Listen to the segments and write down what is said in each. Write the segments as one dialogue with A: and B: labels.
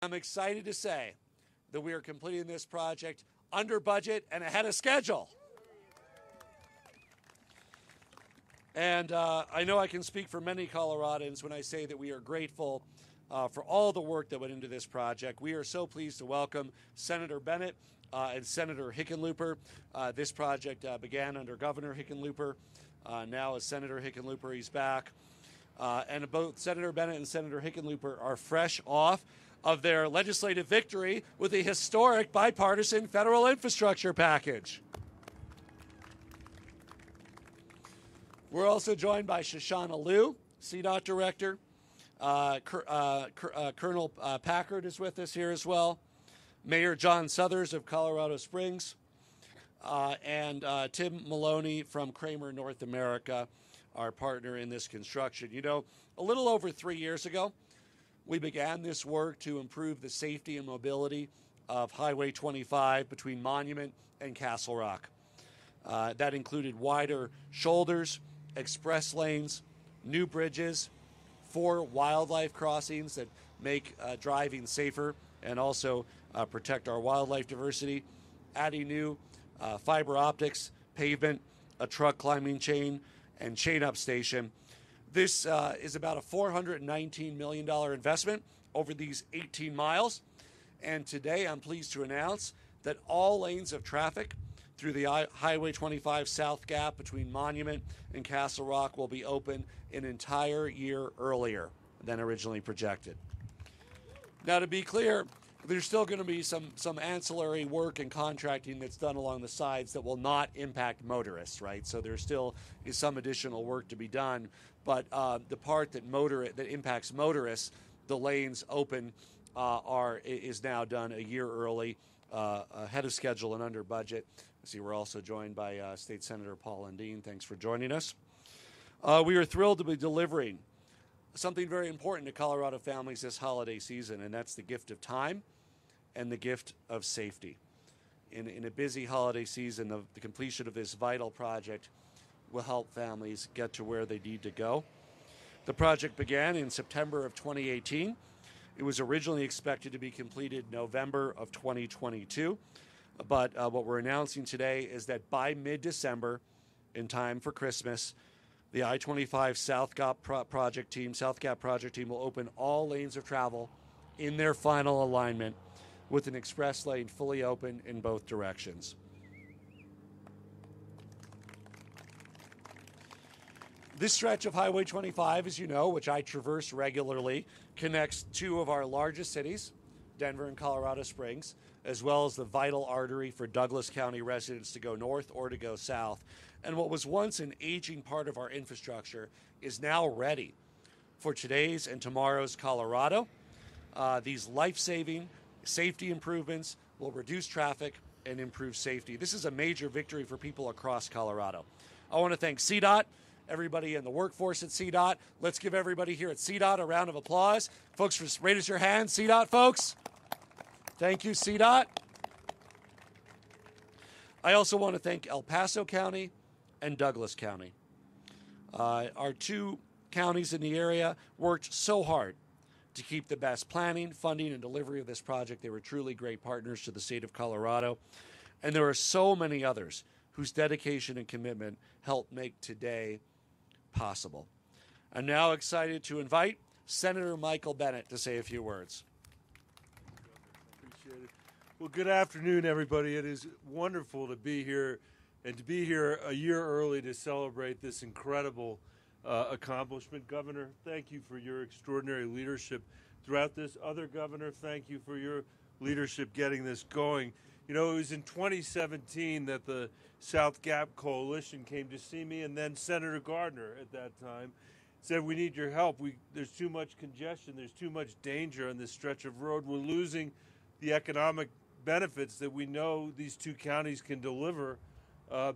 A: I'm excited to say that we are completing this project under budget and ahead of schedule. And I know I can speak for many Coloradans when I say that we are grateful for all the work that went into this project. We are so pleased to welcome Senator Bennett and Senator Hickenlooper. This project began under Governor Hickenlooper. Now as Senator Hickenlooper, he's back. And both Senator Bennett and Senator Hickenlooper are fresh off of their legislative victory with the historic bipartisan federal infrastructure package. We're also joined by Shoshana Liu, Cdot Director. Colonel Packard is with us here as well. Mayor John Suthers of Colorado Springs. And Tim Maloney from Kramer, North America, our partner in this construction. You know, a little over 3 years ago, we began this work to improve the safety and mobility of Highway 25 between Monument and Castle Rock. That included wider shoulders, express lanes, new bridges, 4 wildlife crossings that make driving safer and also protect our wildlife diversity, adding new fiber optics, pavement, a truck climbing chain, and chain-up station. This is about a $419 million investment over these 18 miles. And today I'm pleased to announce that all lanes of traffic through the Highway 25 South Gap between Monument and Castle Rock will be open an entire year earlier than originally projected. Now, to be clear, there's still going to be some ancillary work and contracting that's done along the sides that will not impact motorists, right? So there still is some additional work to be done, but the part that impacts motorists, the lanes open is now done a year early, ahead of schedule and under budget. See, we're also joined by State Senator Paul Undine. Thanks for joining us. We are thrilled to be delivering something very important to Colorado families this holiday season, and that's the gift of time and the gift of safety. In a busy holiday season, the completion of this vital project will help families get to where they need to go. The project began in September of 2018. It was originally expected to be completed November of 2022. But what we're announcing today is that by mid-December, in time for Christmas, the I-25 South Gap project team will open all lanes of travel in their final alignment with an express lane fully open in both directions. This stretch of Highway 25, as you know, which I traverse regularly, connects 2 of our largest cities, Denver and Colorado Springs, as well as the vital artery for Douglas County residents to go north or to go south. And what was once an aging part of our infrastructure is now ready for today's and tomorrow's Colorado. These life-saving safety improvements will reduce traffic and improve safety. This is a major victory for people across Colorado. I want to thank Cdot, everybody in the workforce at Cdot. Let's give everybody here at Cdot a round of applause. Folks, just raise your hands, Cdot folks. Thank you, Cdot. I also want to thank El Paso County and Douglas County. Our 2 counties in the area worked so hard to keep the best planning, funding, and delivery of this project. They were truly great partners to the state of Colorado. And there are so many others whose dedication and commitment helped make today possible. I'm now excited to invite Senator Michael Bennett to say a few words.
B: Appreciate it. Well, good afternoon, everybody. It is wonderful to be here and to be here a year early to celebrate this incredible accomplishment. Governor, thank you for your extraordinary leadership throughout this. Other governor, thank you for your leadership getting this going. You know, it was in 2017 that the South Gap Coalition came to see me, and then Senator Gardner at that time said, we need your help. There's too much congestion. There's too much danger on this stretch of road. We're losing the economic benefits that we know these 2 counties can deliver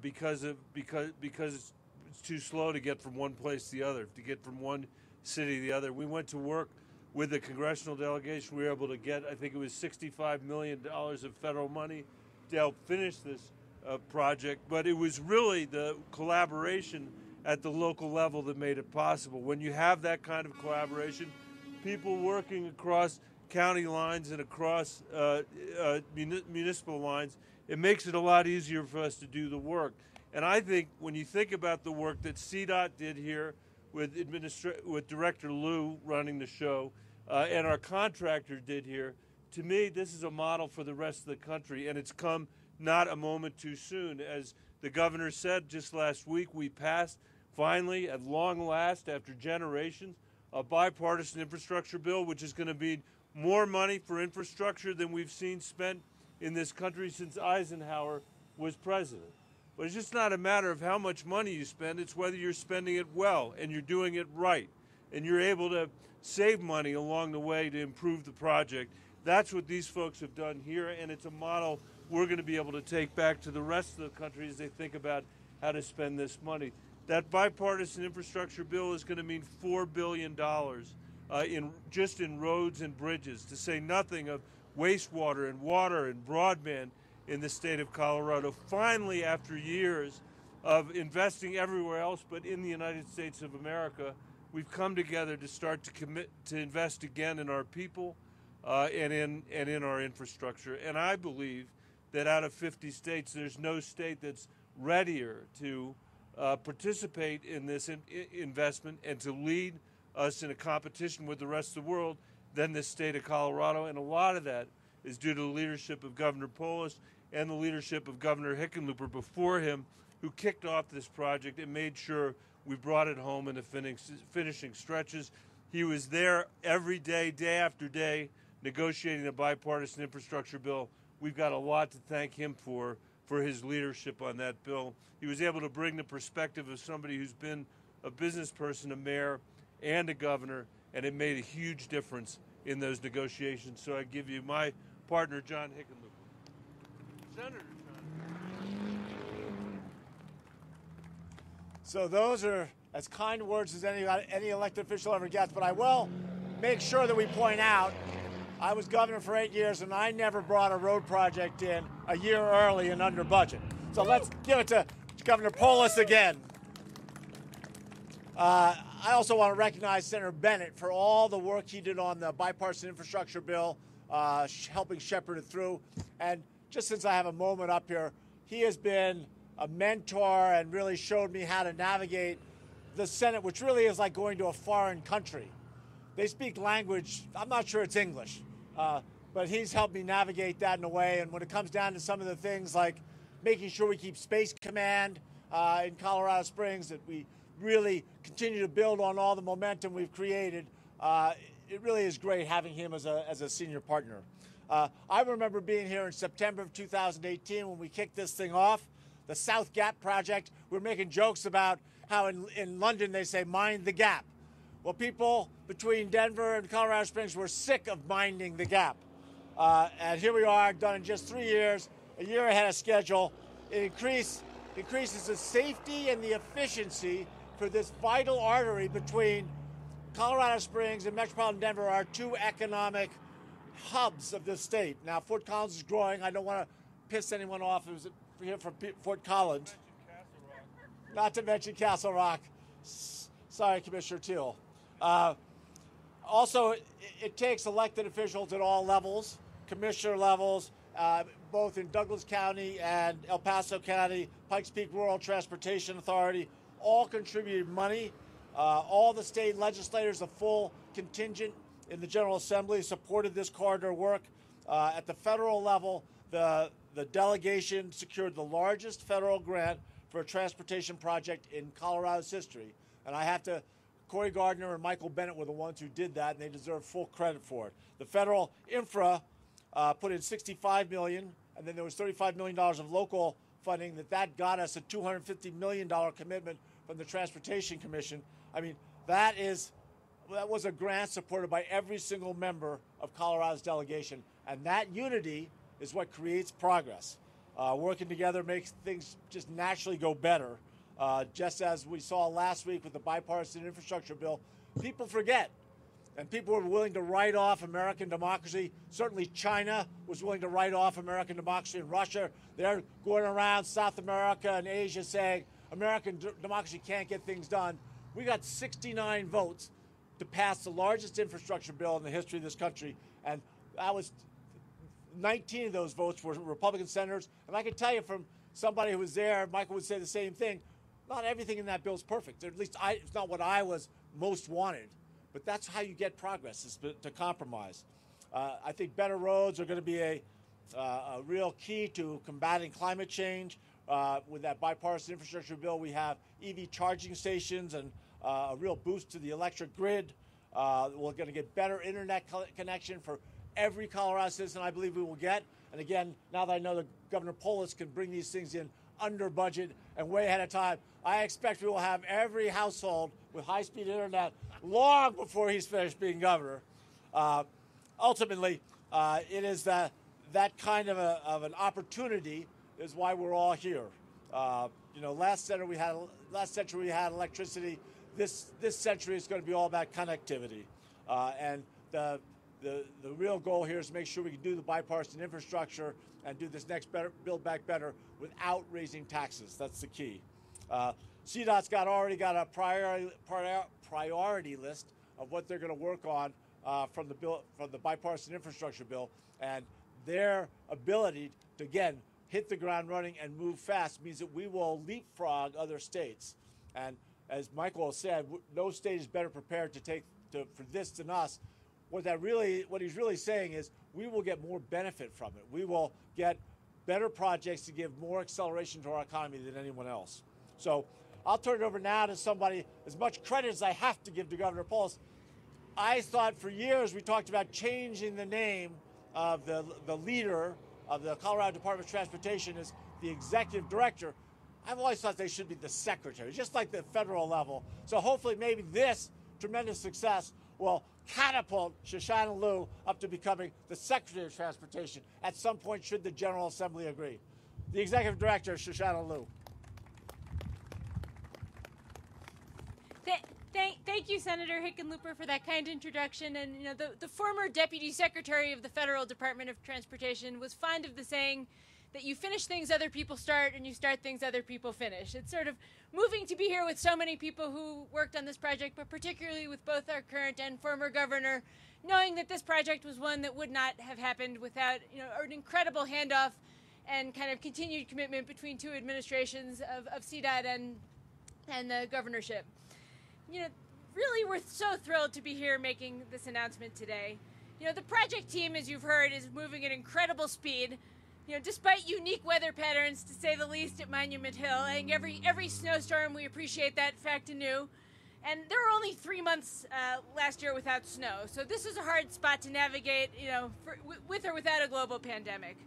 B: because it's too slow to get from one place to the other, to get from one city to the other. We went to work with the congressional delegation. We were able to get, I think it was $65 million of federal money to help finish this project. But it was really the collaboration at the local level that made it possible. When you have that kind of collaboration, people working across county lines and across municipal lines, it makes it a lot easier for us to do the work. And I think when you think about the work that Cdot did here with Director Liu running the show, and our contractor did here, to me, this is a model for the rest of the country, and it's come not a moment too soon. As the governor said just last week, we passed, finally, at long last, after generations, a bipartisan infrastructure bill, which is going to be more money for infrastructure than we've seen spent in this country since Eisenhower was president. But it's just not a matter of how much money you spend, it's whether you're spending it well and you're doing it right, and you're able to save money along the way to improve the project. That's what these folks have done here, and it's a model we're going to be able to take back to the rest of the country as they think about how to spend this money. That bipartisan infrastructure bill is going to mean $4 billion just in roads and bridges, to say nothing of wastewater and water and broadband in the state of Colorado. Finally, after years of investing everywhere else but in the United States of America, we've come together to start to commit to invest again in our people and in our infrastructure. And I believe that out of 50 states, there's no state that's readier to participate in this investment and to lead us in a competition with the rest of the world than the state of Colorado. And a lot of that is due to the leadership of Governor Polis and the leadership of Governor Hickenlooper before him, who kicked off this project and made sure we brought it home in the finishing stretches. He was there every day, day after day, negotiating a bipartisan infrastructure bill. We've got a lot to thank him for his leadership on that bill. He was able to bring the perspective of somebody who's been a business person, a mayor, and a governor, and it made a huge difference in those negotiations. So I give you my partner, John Hickenlooper. Senator John.
C: So those are as kind words as any elected official ever gets, but I will make sure that we point out I was governor for 8 years, and I never brought a road project in a year early and under budget. So let's give it to Governor Polis again. I also want to recognize Senator Bennett for all the work he did on the bipartisan infrastructure bill, helping shepherd it through. And just since I have a moment up here, he has been a mentor and really showed me how to navigate the Senate, which really is like going to a foreign country. They speak language, I'm not sure it's English, but he's helped me navigate that in a way. And when it comes down to some of the things like making sure we keep Space Command in Colorado Springs, that we really continue to build on all the momentum we've created, it really is great having him as a senior partner. I remember being here in September of 2018 when we kicked this thing off, the South Gap project. We were making jokes about how in London they say, mind the gap. Well, people between Denver and Colorado Springs were sick of minding the gap. And here we are, done in just 3 years, a year ahead of schedule. It increases the safety and the efficiency for this vital artery between Colorado Springs and metropolitan Denver, are two economic hubs of this state. Now, Fort Collins is growing. I don't want to piss anyone off who's here from Fort Collins. Not to mention Castle Rock. Sorry, Commissioner Teal. Also, it takes elected officials at all levels, commissioner levels, both in Douglas County and El Paso County, Pikes Peak Rural Transportation Authority, all contributed money. All the state legislators, a full contingent in the General Assembly, supported this corridor work. At the federal level, the delegation secured the largest federal grant for a transportation project in Colorado's history. And I have to, Corey Gardner and Michael Bennett were the ones who did that, and they deserve full credit for it. The federal infra put in $65 million, and then there was $35 million of local funding that got us a $250 million commitment from the Transportation Commission. I mean, that was a grant supported by every single member of Colorado's delegation, and that unity is what creates progress. Working together makes things just naturally go better. Just as we saw last week with the bipartisan infrastructure bill, people forget, and people were willing to write off American democracy. Certainly China was willing to write off American democracy, and Russia, they're going around South America and Asia saying American democracy can't get things done. We got 69 votes to pass the largest infrastructure bill in the history of this country, and that was 19 of those votes were Republican senators. And I can tell you from somebody who was there, Michael would say the same thing, not everything in that bill is perfect. At least it's not what I was most wanted. But that's how you get progress, is to compromise. I think better roads are going to be a real key to combating climate change. With that bipartisan infrastructure bill, we have EV charging stations and a real boost to the electric grid. We're going to get better internet connection for every Colorado citizen, I believe we will get. And again, now that I know that Governor Polis can bring these things in under budget and way ahead of time, I expect we will have every household with high-speed internet long before he's finished being governor. Ultimately, it is that kind of an opportunity is why we're all here. Last century we had electricity. This century is going to be all about connectivity, and the real goal here is to make sure we can do the bipartisan infrastructure and do this next Build Back Better without raising taxes. That's the key. Cdot's already got a priority list of what they're going to work on from the bipartisan infrastructure bill, and their ability to again hit the ground running and move fast means that we will leapfrog other states. And as Michael said, no state is better prepared for this than us. What he's really saying is we will get more benefit from it. We will get better projects to give more acceleration to our economy than anyone else. So I'll turn it over now to somebody, as much credit as I have to give to Governor Polis. I thought for years we talked about changing the name of the leader of the Colorado Department of Transportation as the executive director. I've always thought they should be the secretary, just like the federal level. So hopefully maybe this tremendous success will catapult Shoshana Lew up to becoming the Secretary of Transportation at some point, should the General Assembly agree. The Executive Director, Shoshana Lew.
D: Thank you, Senator Hickenlooper, for that kind introduction. And the former Deputy Secretary of the Federal Department of Transportation was fond of the saying that you finish things other people start and you start things other people finish. It's sort of moving to be here with so many people who worked on this project, but particularly with both our current and former governor, knowing that this project was one that would not have happened without an incredible handoff and kind of continued commitment between two administrations of Cdot and the governorship. Really, we're so thrilled to be here making this announcement today. The project team, as you've heard, is moving at incredible speed. Despite unique weather patterns, to say the least, at Monument Hill, I think every snowstorm, we appreciate that fact anew. And there were only 3 months last year without snow, so this is a hard spot to navigate, with or without a global pandemic.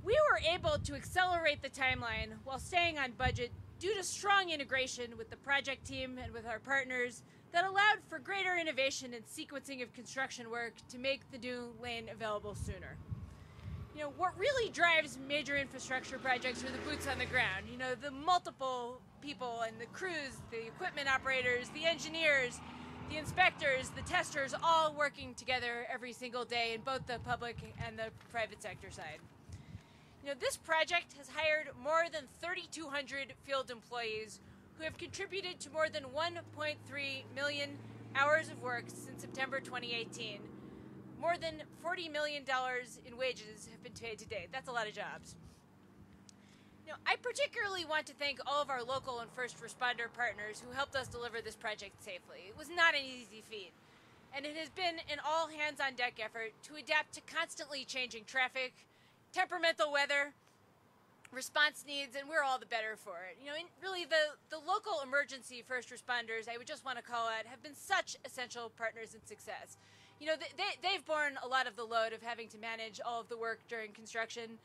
D: We were able to accelerate the timeline while staying on budget due to strong integration with the project team and with our partners that allowed for greater innovation and sequencing of construction work to make the new lane available sooner. What really drives major infrastructure projects are the boots on the ground. The multiple people and the crews, the equipment operators, the engineers, the inspectors, the testers, all working together every single day in both the public and the private sector side. This project has hired more than 3,200 field employees who have contributed to more than 1.3 million hours of work since September 2018. More than $40 million in wages have been paid to date. That's a lot of jobs. I particularly want to thank all of our local and first responder partners who helped us deliver this project safely. It was not an easy feat, and it has been an all-hands-on-deck effort to adapt to constantly changing traffic, temperamental weather, response needs, and we're all the better for it. Really, the local emergency first responders, I would just want to call out, have been such essential partners in success. They've borne a lot of the load of having to manage all of the work during construction,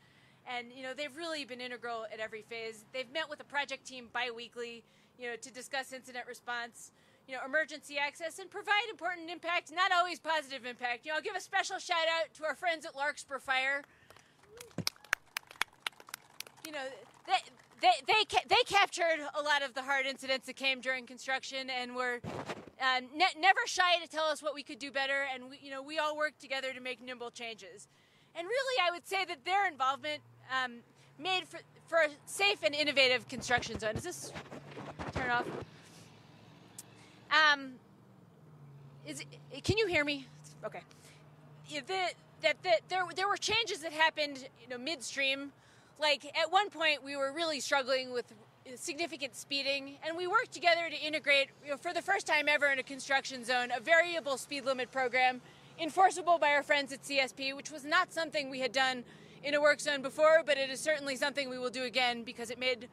D: and they've really been integral at every phase. They've met with the project team bi-weekly, to discuss incident response, emergency access, and provide important impact, not always positive impact. I'll give a special shout out to our friends at Larkspur Fire. They captured a lot of the hard incidents that came during construction and were never shy to tell us what we could do better, and we all worked together to make nimble changes. And really, I would say that their involvement made for a safe and innovative construction zone. Does this turn off? Can you hear me? Okay. There were changes that happened, midstream. Like at one point, we were really struggling with significant speeding, and we worked together to integrate, for the first time ever in a construction zone, a variable speed limit program enforceable by our friends at CSP, which was not something we had done in a work zone before, but it is certainly something we will do again because it made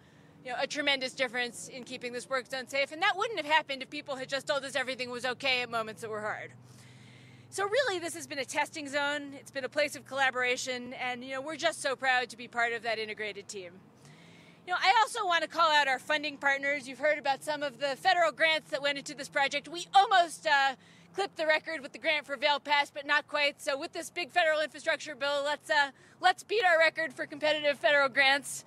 D: a tremendous difference in keeping this work zone safe. And that wouldn't have happened if people had just told us everything was okay at moments that were hard. So really, this has been a testing zone. It's been a place of collaboration, and we're just so proud to be part of that integrated team. I also want to call out our funding partners. You've heard about some of the federal grants that went into this project. We almost clipped the record with the grant for Vail Pass, but not quite. So with this big federal infrastructure bill, let's beat our record for competitive federal grants.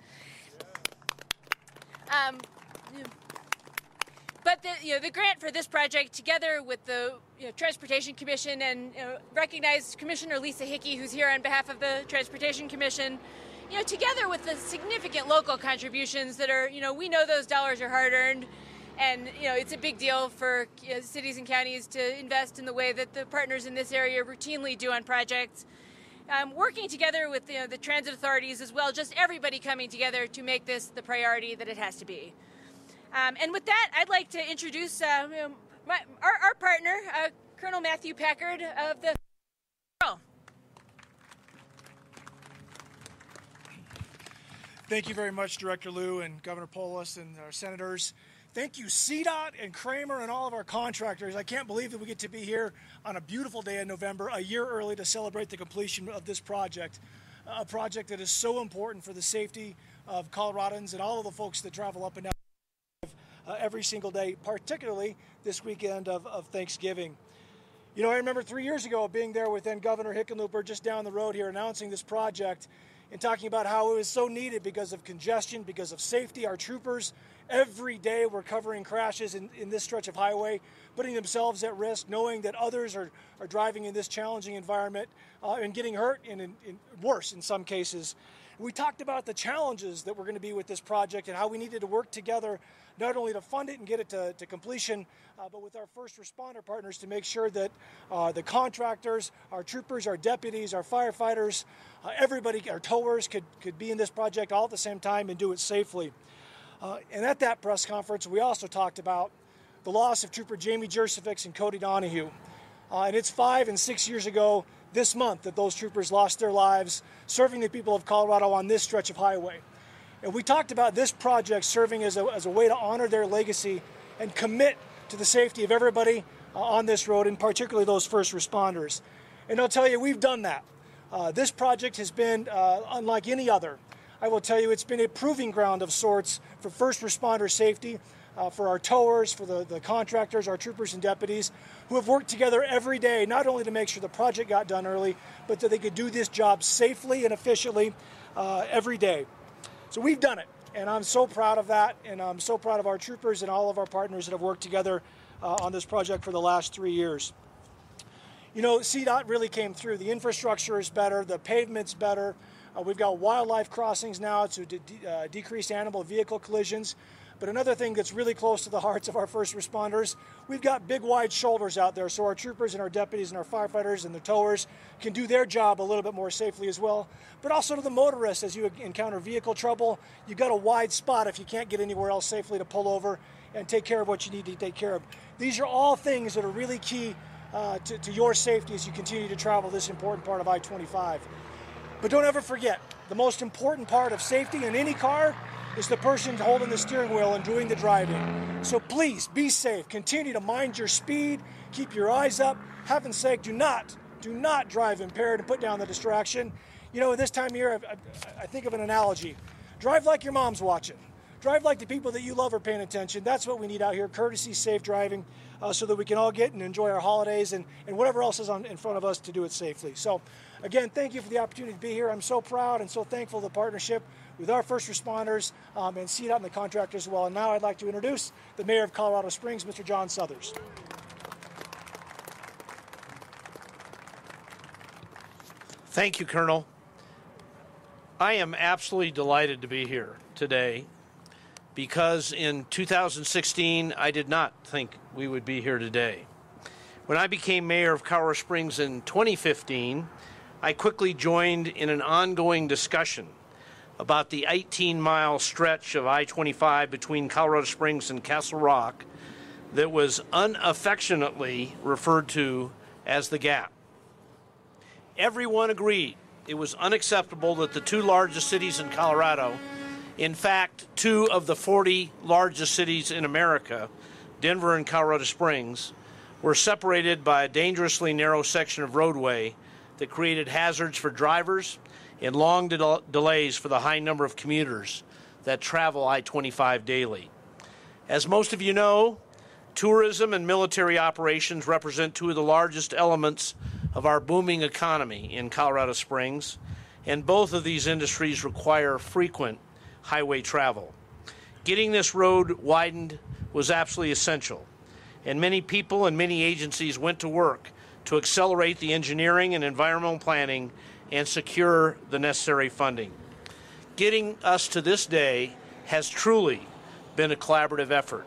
D: But the grant for this project, together with the Transportation Commission and recognized Commissioner Lisa Hickey, who's here on behalf of the Transportation Commission, together with the significant local contributions that are, we know those dollars are hard-earned, and, it's a big deal for cities and counties to invest in the way that the partners in this area routinely do on projects. Working together with the transit authorities as well, just everybody coming together to make this the priority that it has to be. And with that, I'd like to introduce our partner, Colonel Matthew Packard of the...
E: Thank you very much, Director Liu and Governor Polis and our senators. Thank you, Cdot and Kramer and all of our contractors. I can't believe that we get to be here on a beautiful day in November, a year early, to celebrate the completion of this project, a project that is so important for the safety of Coloradans and all of the folks that travel up and down every single day, particularly this weekend of Thanksgiving. I remember 3 years ago being there with then Governor Hickenlooper just down the road here announcing this project and talking about how it was so needed because of congestion, because of safety. Our troopers every day were covering crashes in this stretch of highway, putting themselves at risk, knowing that others are driving in this challenging environment and getting hurt and worse in some cases. We talked about the challenges that were going to be with this project and how we needed to work together not only to fund it and get it to completion, but with our first responder partners to make sure that the contractors, our troopers, our deputies, our firefighters, everybody, our towers could be in this project all at the same time and do it safely. And at that press conference, we also talked about the loss of Trooper Jamie Jersevix and Cody Donahue. And it's 5 and 6 years ago this month that those troopers lost their lives serving the people of Colorado on this stretch of highway. And we talked about this project serving as a way to honor their legacy and commit to the safety of everybody on this road, and particularly those first responders. And I'll tell you, we've done that. This project has been unlike any other. I will tell you, it's been a proving ground of sorts for first responder safety, for our towers, for the contractors, our troopers and deputies, who have worked together every day, not only to make sure the project got done early, but that they could do this job safely and efficiently every day. So we've done it, and I'm so proud of that, and I'm so proud of our troopers and all of our partners that have worked together on this project for the last 3 years. Cdot really came through. The infrastructure is better, the pavement's better. We've got wildlife crossings now to decrease animal vehicle collisions. But another thing that's really close to the hearts of our first responders, we've got big wide shoulders out there so our troopers and our deputies and our firefighters and the towers can do their job a little bit more safely as well. But also to the motorists, as you encounter vehicle trouble, you've got a wide spot if you can't get anywhere else safely to pull over and take care of what you need to take care of. These are all things that are really key to your safety as you continue to travel this important part of I-25. But don't ever forget, the most important part of safety in any car is the person holding the steering wheel and doing the driving. So please be safe. Continue to mind your speed. Keep your eyes up. Heaven's sake, do not drive impaired and put down the distraction. This time of year, I think of an analogy. Drive like your mom's watching. Drive like the people that you love are paying attention. That's what we need out here, courtesy, safe driving, so that we can all get and enjoy our holidays and whatever else is in front of us to do it safely. So, again, thank you for the opportunity to be here. I'm so proud and so thankful for the partnership with our first responders and Cdot and the contractors as well. And now I'd like to introduce the Mayor of Colorado Springs, Mr. John Suthers.
F: Thank you, Colonel. I am absolutely delighted to be here today because in 2016, I did not think we would be here today. When I became mayor of Colorado Springs in 2015, I quickly joined in an ongoing discussion about the 18-mile stretch of I-25 between Colorado Springs and Castle Rock that was unaffectionately referred to as the Gap. Everyone agreed it was unacceptable that the two largest cities in Colorado, in fact, two of the 40 largest cities in America, Denver and Colorado Springs, were separated by a dangerously narrow section of roadway that created hazards for drivers and long delays for the high number of commuters that travel I-25 daily. As most of you know, tourism and military operations represent two of the largest elements of our booming economy in Colorado Springs, and both of these industries require frequent highway travel. Getting this road widened was absolutely essential, and many people and many agencies went to work to accelerate the engineering and environmental planning and secure the necessary funding. Getting us to this day has truly been a collaborative effort.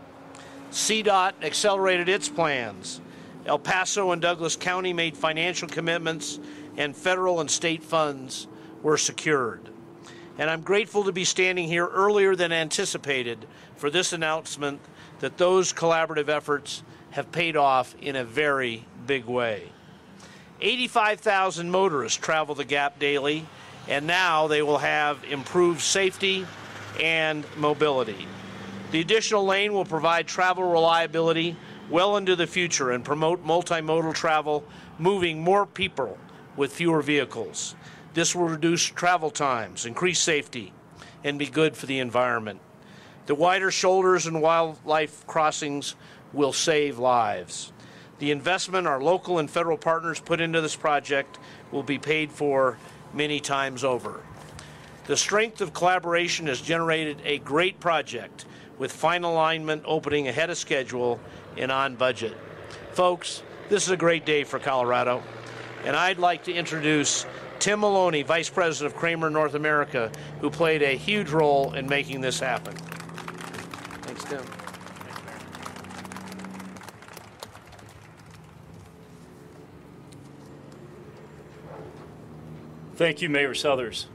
F: Cdot accelerated its plans. El Paso and Douglas County made financial commitments, and federal and state funds were secured. And I'm grateful to be standing here earlier than anticipated for this announcement that those collaborative efforts have paid off in a very big way. 85,000 motorists travel the Gap daily, and now they will have improved safety and mobility. The additional lane will provide travel reliability well into the future and promote multimodal travel, moving more people with fewer vehicles. This will reduce travel times, increase safety, and be good for the environment. The wider shoulders and wildlife crossings will save lives. The investment our local and federal partners put into this project will be paid for many times over. The strength of collaboration has generated a great project with final alignment opening ahead of schedule and on budget. Folks, this is a great day for Colorado, and I'd like to introduce Tim Maloney, Vice President of Kramer North America, who played a huge role in making this happen. Thanks, Tim.
G: Thank you, Mayor Suthers.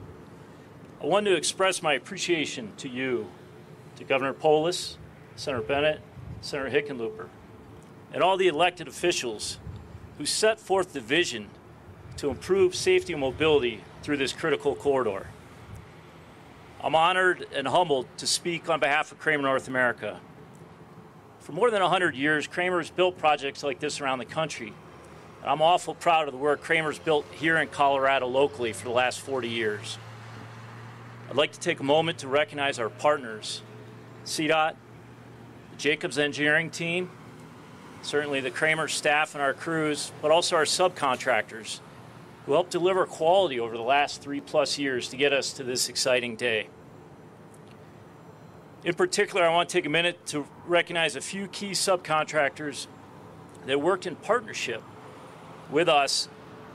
G: I want to express my appreciation to you, to Governor Polis, Senator Bennett, Senator Hickenlooper, and all the elected officials who set forth the vision to improve safety and mobility through this critical corridor. I'm honored and humbled to speak on behalf of Kramer North America. For more than 100 years, Kramer's built projects like this around the country. And I'm awful proud of the work Kramer's built here in Colorado locally for the last 40 years. I'd like to take a moment to recognize our partners, Cdot, the Jacobs engineering team, certainly the Kramer staff and our crews, but also our subcontractors who helped deliver quality over the last 3+ years to get us to this exciting day. In particular, I want to take a minute to recognize a few key subcontractors that worked in partnership with us,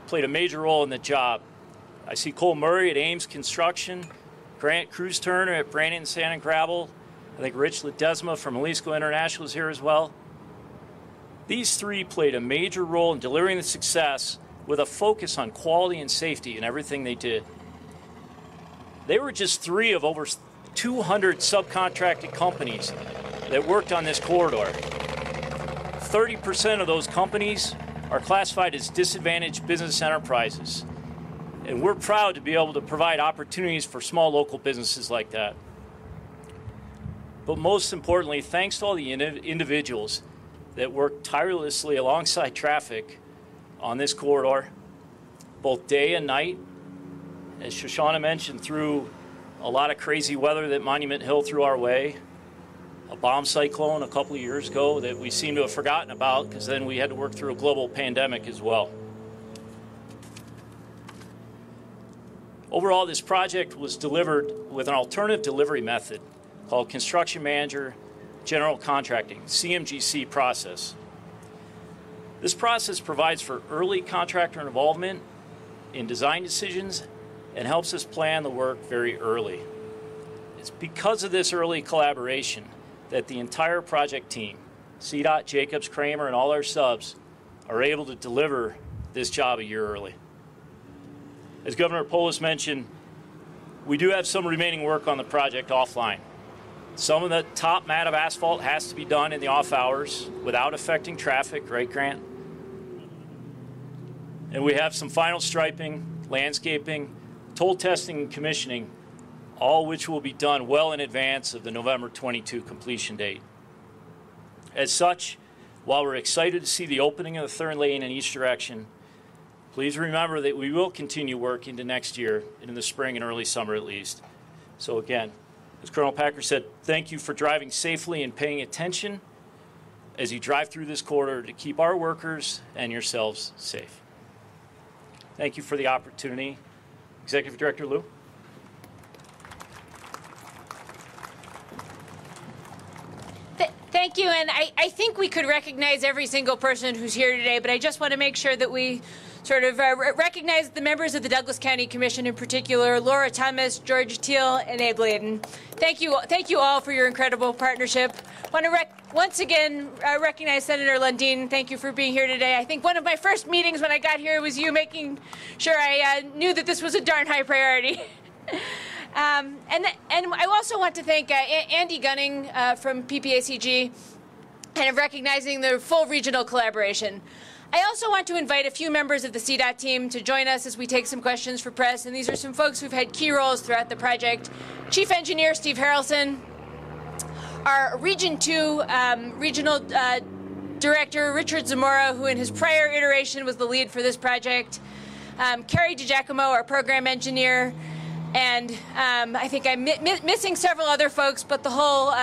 G: played a major role in the job. I see Cole Murray at Ames Construction, Grant Cruz Turner at Brandon Sand and Gravel. I think Rich Ledesma from Jalisco International is here as well. These three played a major role in delivering the success with a focus on quality and safety in everything they did. They were just three of over 200 subcontracted companies that worked on this corridor. 30% of those companies are classified as disadvantaged business enterprises. And we're proud to be able to provide opportunities for small local businesses like that. But most importantly, thanks to all the individuals that work tirelessly alongside traffic on this corridor, both day and night. As Shoshana mentioned, through a lot of crazy weather that Monument Hill threw our way, a bomb cyclone a couple of years ago that we seem to have forgotten about because then we had to work through a global pandemic as well. Overall, this project was delivered with an alternative delivery method called Construction Manager General Contracting, Cmgc process. This process provides for early contractor involvement in design decisions and helps us plan the work very early. It's because of this early collaboration that the entire project team, Cdot, Jacobs, Kramer, and all our subs, are able to deliver this job a year early. As Governor Polis mentioned, we do have some remaining work on the project offline. Some of the top mat of asphalt has to be done in the off hours without affecting traffic, right, Grant? And we have some final striping, landscaping, toll testing, and commissioning, all which will be done well in advance of the November 22 completion date. As such, while we're excited to see the opening of the third lane in each direction, please remember that we will continue work into next year, in the spring and early summer at least. So again, as Colonel Packer said, thank you for driving safely and paying attention as you drive through this corridor to keep our workers and yourselves safe. Thank you for the opportunity. Executive Director Liu.
D: Thank you, and I think we could recognize every single person who's here today, but I just want to make sure that we sort of recognize the members of the Douglas County Commission in particular, Laura Thomas, George Teal, and Abe Layden. Thank you all for your incredible partnership. I want to once again recognize Senator Lundin. Thank you for being here today. I think one of my first meetings when I got here was you making sure I knew that this was a darn high priority. And I also want to thank Andy Gunning from PPACG and of recognizing the full regional collaboration. I also want to invite a few members of the Cdot team to join us as we take some questions for press, and these are some folks who've had key roles throughout the project. Chief Engineer Steve Harrelson, our Region 2 Regional Director Richard Zamora, who in his prior iteration was the lead for this project, Carrie DiGiacomo, our Program Engineer, and I think I'm missing several other folks, but the whole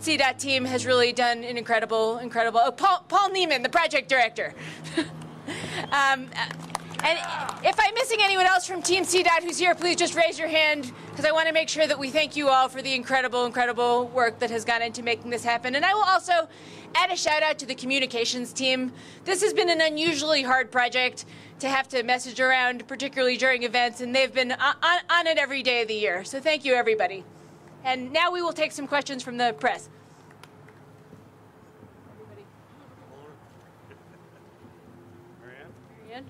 D: Cdot team has really done an incredible. Oh, Paul Neiman, the project director. And if I'm missing anyone else from Team Cdot who's here, please just raise your hand, because I want to make sure that we thank you all for the incredible work that has gone into making this happen. And I will also add a shout out to the communications team. This has been an unusually hard project to have to message around, particularly during events, and they've been on it every day of the year. So thank you, everybody. And now we will take some questions from the press. Marianne?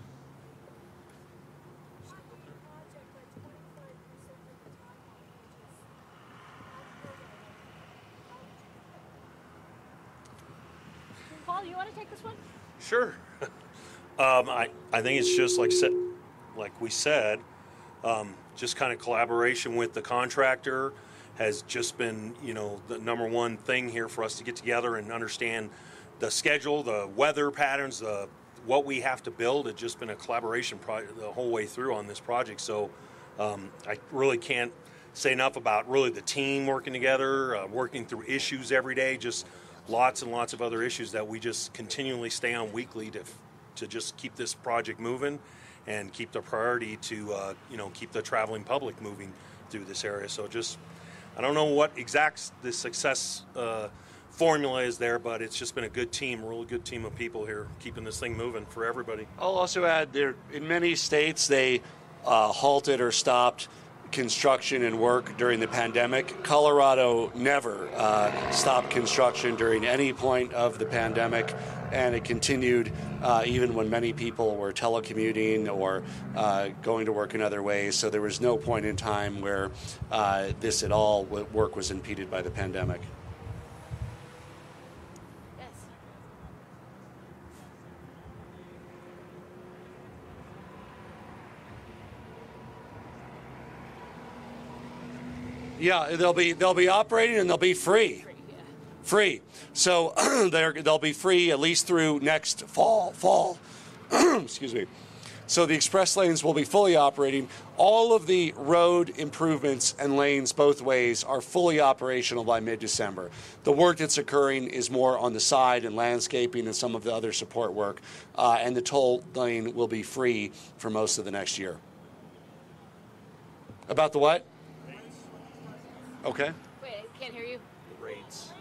D: Paul, you want to take this one?
H: Sure. I think it's just like we said, just kind of collaboration with the contractor has just been, the number one thing here for us to get together and understand the schedule, the weather patterns, what we have to build. It's just been a collaboration the whole way through on this project. So I really can't say enough about really the team working together, working through issues every day, just lots and lots of other issues that we just continually stay on weekly to just keep this project moving and keep the priority to, keep the traveling public moving through this area. So just, I don't know what exact the success formula is there, but it's just been a good team, a really good team of people here keeping this thing moving for everybody.
A: I'll also add there, in many states, they halted or stopped construction and work during the pandemic. Colorado never stopped construction during any point of the pandemic, and it continued even when many people were telecommuting or going to work in other ways. So there was no point in time where this at all work was impeded by the pandemic. Yeah, they'll be operating and they'll be free. Free. So they'll be free at least through next fall. Excuse me. So the express lanes will be fully operating. All of the road improvements and lanes both ways are fully operational by mid-December. The work that's occurring is more on the side and landscaping and some of the other support work. And the toll lane will be free for most of the next year. About the what? Okay.
D: Wait, I can't hear you.
H: The rates.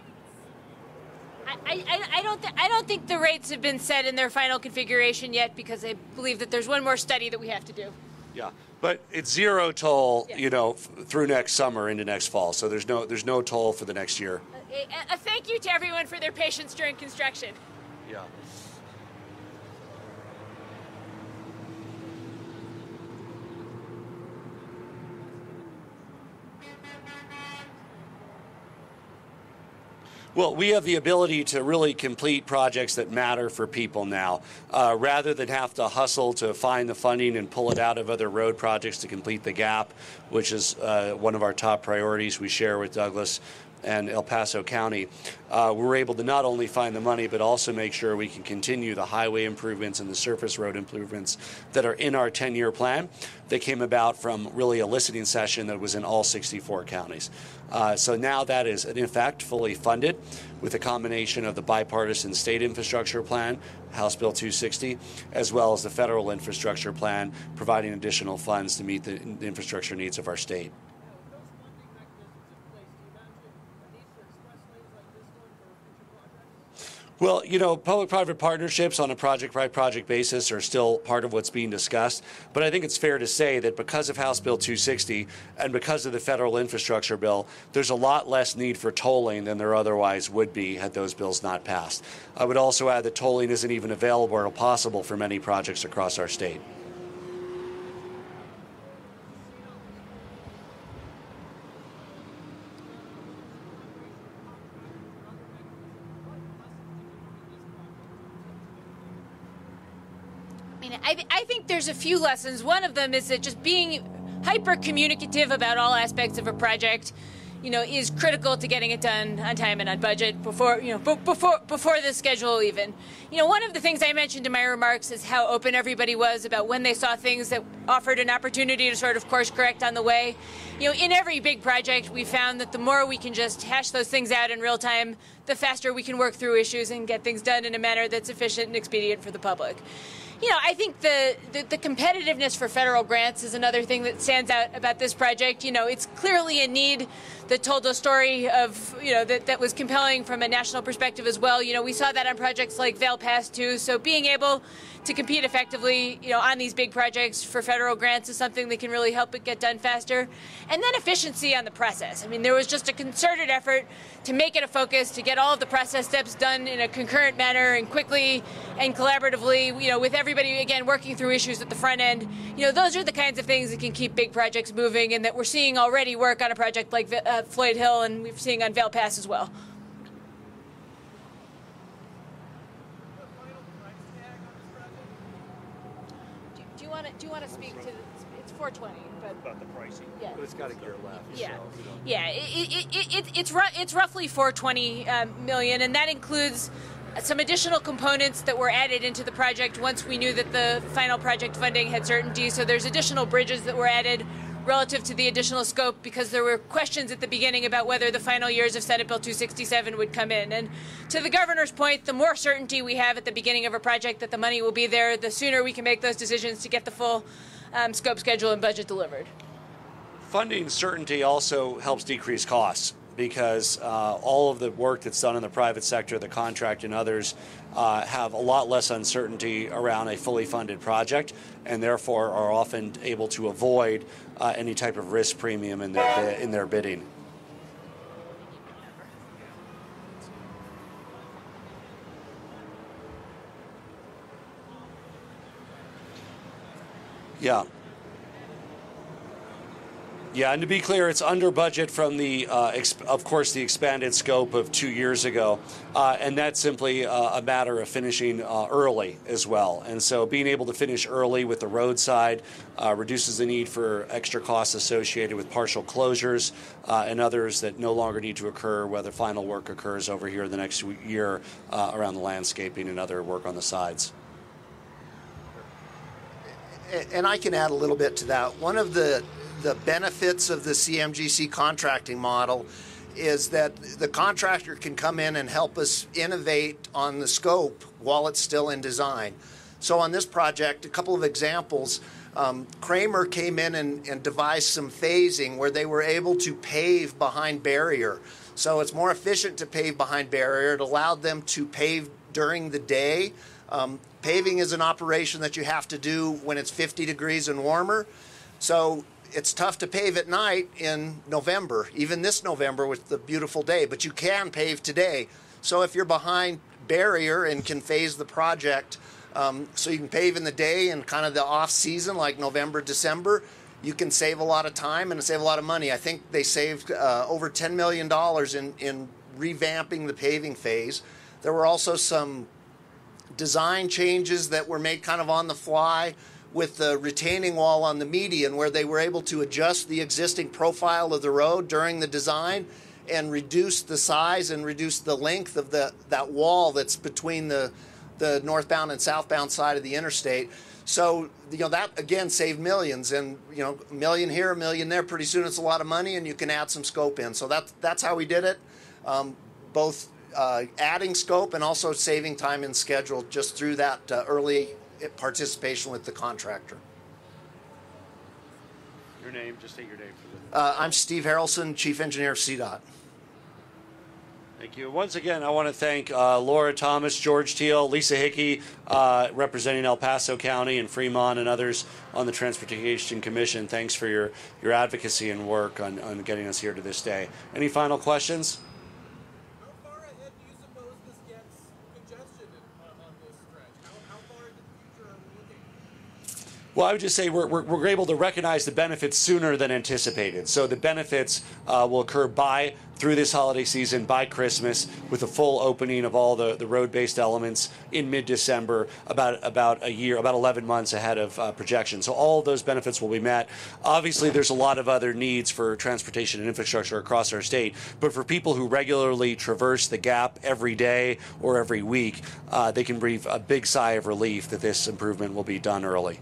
D: I don't think the rates have been set in their final configuration yet, because I believe that there's one more study that we have to do.
A: Yeah, but it's zero toll, through next summer into next fall. So there's no toll for the next year.
D: A thank you to everyone for their patience during construction.
A: Yeah. Well, we have the ability to really complete projects that matter for people now, rather than have to hustle to find the funding and pull it out of other road projects to complete the gap, which is one of our top priorities we share with Douglas and El Paso County. We're able to not only find the money, but also make sure we can continue the highway improvements and the surface road improvements that are in our 10-year plan that came about from really a listening session that was in all 64 counties. So now that is, in effect, fully funded with a combination of the bipartisan state infrastructure plan, House Bill 260, as well as the federal infrastructure plan, providing additional funds to meet the infrastructure needs of our state. Well, you know, public-private partnerships on a project-by-project basis are still part of what's being discussed. But I think it's fair to say that because of House Bill 260 and because of the federal infrastructure bill, there's a lot less need for tolling than there otherwise would be had those bills not passed. I would also add that tolling isn't even available or possible for many projects across our state.
D: I think there's a few lessons. One of them is that just being hyper communicative about all aspects of a project, you know, is critical to getting it done on time and on budget before the schedule even. You know, one of the things I mentioned in my remarks is how open everybody was about when they saw things that offered an opportunity to sort of course correct on the way. You know, in every big project, we found that the more we can just hash those things out in real time, the faster we can work through issues and get things done in a manner that's efficient and expedient for the public. You know, I think the competitiveness for federal grants is another thing that stands out about this project. You know, it's clearly a need that told a story of, you know, that was compelling from a national perspective as well. You know, we saw that on projects like Vail Pass too. So being able to compete effectively, you know, on these big projects for federal grants is something that can really help it get done faster. And then efficiency on the process. I mean, there was just a concerted effort to make it a focus, to get all of the process steps done in a concurrent manner and quickly and collaboratively, you know, with everybody, again, working through issues at the front end. You know, those are the kinds of things that can keep big projects moving and that we're seeing already work on a project like Floyd Hill and we're seeing on Vail Pass as well. Do you want to speak to the, it's 420, but
I: about the pricing.
D: Yeah.
I: But it's got a gear left.
D: Yeah,
I: So,
D: yeah. It's roughly $420 million, and that includes some additional components that were added into the project once we knew that the final project funding had certainty. So there's additional bridges that were added relative to the additional scope because there were questions at the beginning about whether the final years of Senate Bill 267 would come in. And to the governor's point, the more certainty we have at the beginning of a project that the money will be there, the sooner we can make those decisions to get the full scope, schedule, and budget delivered.
A: Funding certainty also helps decrease costs because all of the work that's done in the private sector, the contract and others, have a lot less uncertainty around a fully funded project and therefore are often able to avoid any type of risk premium in their bidding. Yeah. Yeah, and to be clear, it's under budget from the, of course, the expanded scope of 2 years ago, and that's simply a matter of finishing early as well. And so being able to finish early with the roadside reduces the need for extra costs associated with partial closures and others that no longer need to occur, whether final work occurs over here the next year around the landscaping and other work on the sides.
J: And I can add a little bit to that. One of the benefits of the Cmgc contracting model is that the contractor can come in and help us innovate on the scope while it's still in design. So on this project, a couple of examples, Kramer came in and devised some phasing where they were able to pave behind barrier. So it's more efficient to pave behind barrier. It allowed them to pave during the day. Paving is an operation that you have to do when it's 50 degrees and warmer. So it's tough to pave at night in November, even this November with the beautiful day, but you can pave today. So if you're behind barrier and can phase the project, so you can pave in the day and kind of the off season like November, December, you can save a lot of time and save a lot of money. I think they saved over $10 million in revamping the paving phase. There were also some design changes that were made kind of on the fly with the retaining wall on the median, where they were able to adjust the existing profile of the road during the design and reduce the size and reduce the length of that wall that's between the northbound and southbound side of the interstate. So, that again saved millions, and $1 million here, $1 million there. Pretty soon it's a lot of money, and you can add some scope in. So that's how we did it, both adding scope and also saving time and schedule just through that early participation with the contractor.
A: Your name, just state your name for the.
J: I'm Steve Harrelson, Chief Engineer of Cdot.
A: Thank you. Once again, I want to thank Laura Thomas, George Teal, Lisa Hickey, representing El Paso County and Fremont and others on the Transportation Commission. Thanks for your advocacy and work on getting us here to this day. Any final questions?
I: How far ahead do you suppose this gets congestion on this stretch? How far into the future are we looking?
A: Well, I would just say we're able to recognize the benefits sooner than anticipated. So the benefits will occur through this holiday season, by Christmas, with a full opening of all the road-based elements in mid-December, about a year, about 11 months ahead of projection. So all of those benefits will be met. Obviously, there's a lot of other needs for transportation and infrastructure across our state, but for people who regularly traverse the gap every day or every week, they can breathe a big sigh of relief that this improvement will be done early.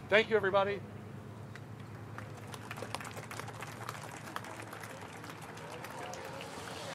A: Thank you, everybody.